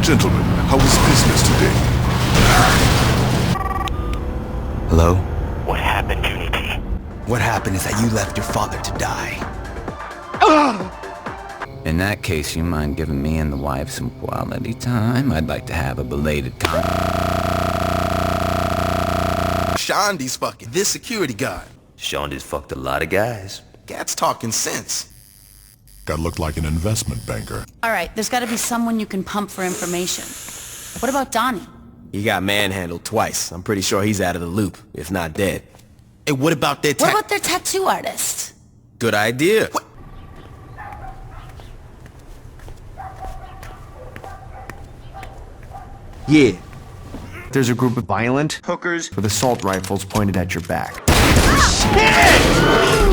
Gentlemen, how was business today? Hello? What happened, Unity? What happened is that you left your father to die. In that case, you mind giving me and the wife some quality time? I'd like to have a belated Shondy's fucking this security guard. Shondy's fucked a lot of guys. Cat's talking sense. That looked like an investment banker. All right, there's got to be someone you can pump for information. What about Donnie? He got manhandled twice. I'm pretty sure he's out of the loop, if not dead. Hey, what about their What about their tattoo artist? Good idea. What? Yeah. There's a group of violent hookers with assault rifles pointed at your back. Shit!